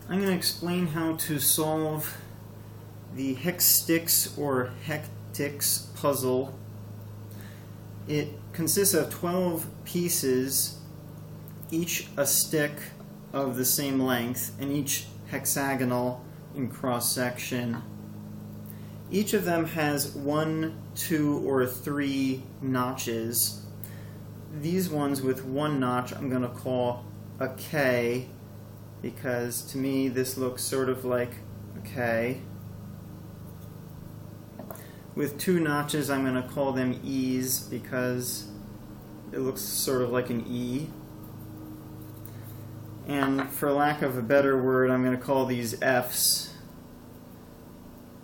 I'm going to explain how to solve the Hexsticks or Hexsticks puzzle. It consists of 12 pieces, each a stick of the same length, and each hexagonal in cross-section. Each of them has 1, 2, or 3 notches. These ones with one notch I'm going to call a K, because to me this looks sort of like a K. With 2 notches I'm going to call them E's because it looks sort of like an E. And for lack of a better word, I'm going to call these F's.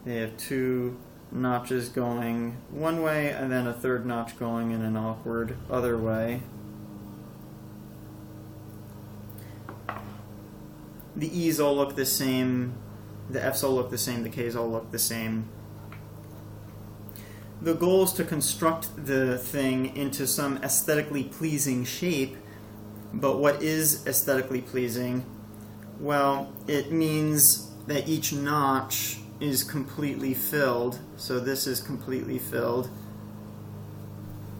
They have 2 notches going one way and then a 3rd notch going in an awkward other way. The E's all look the same, the F's all look the same, the K's all look the same. The goal is to construct the thing into some aesthetically pleasing shape, but what is aesthetically pleasing? Well, it means that each notch is completely filled. So this is completely filled,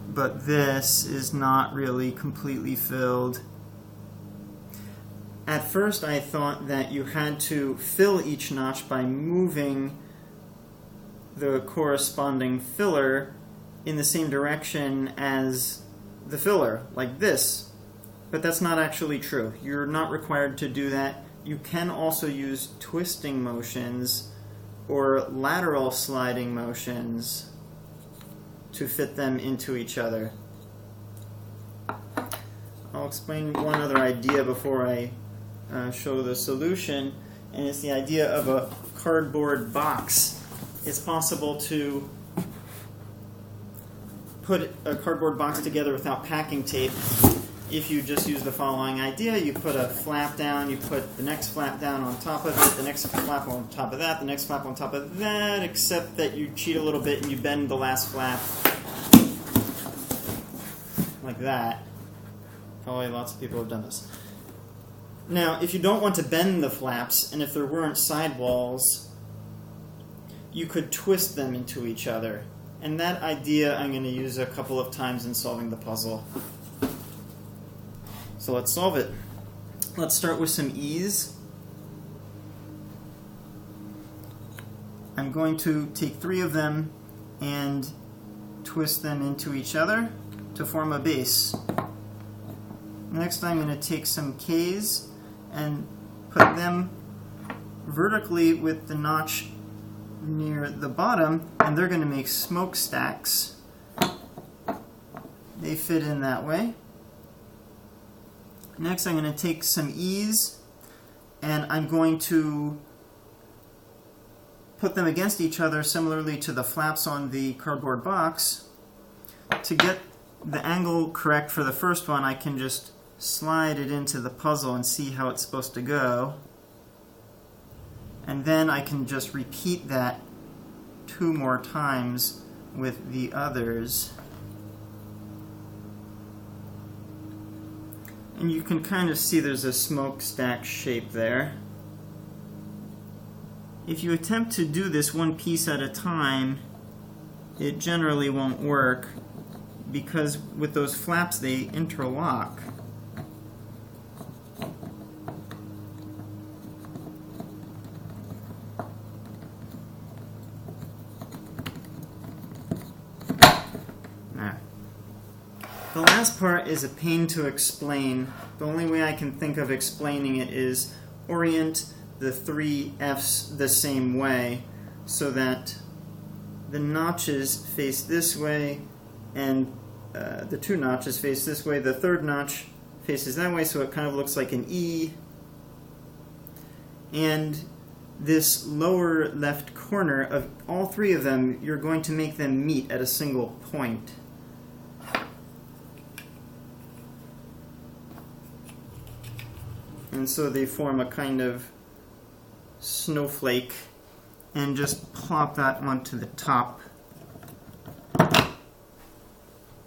but this is not really completely filled. At first I thought that you had to fill each notch by moving the corresponding filler in the same direction as the filler, like this. But that's not actually true. You're not required to do that. You can also use twisting motions or lateral sliding motions to fit them into each other. I'll explain one other idea before I show the solution, and it's the idea of a cardboard box. It's possible to put a cardboard box together without packing tape if you just use the following idea. You put a flap down, you put the next flap down on top of it, the next flap on top of that, the next flap on top of that, except that you cheat a little bit and you bend the last flap like that. Probably lots of people have done this. Now, if you don't want to bend the flaps, and if there weren't sidewalls, you could twist them into each other. And that idea I'm going to use a couple of times in solving the puzzle. So let's solve it. Let's start with some E's. I'm going to take 3 of them and twist them into each other to form a base. Next I'm going to take some K's and put them vertically with the notch near the bottom, and they're going to make smokestacks. They fit in that way. Next I'm going to take some E's and I'm going to put them against each other similarly to the flaps on the cardboard box. To get the angle correct for the first one, I can just slide it into the puzzle and see how it's supposed to go. And then I can just repeat that 2 more times with the others. And you can kind of see there's a smokestack shape there. If you attempt to do this one piece at a time, it generally won't work because with those flaps they interlock. The last part is a pain to explain. The only way I can think of explaining it is orient the 3 F's the same way so that the notches face this way and the 2 notches face this way. The 3rd notch faces that way, so it kind of looks like an E. And this lower left corner of all 3 of them, you're going to make them meet at a single point. And so they form a kind of snowflake, and just plop that onto the top.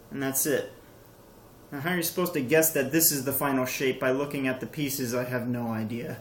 And that's it. Now how are you supposed to guess that this is the final shape by looking at the pieces? I have no idea.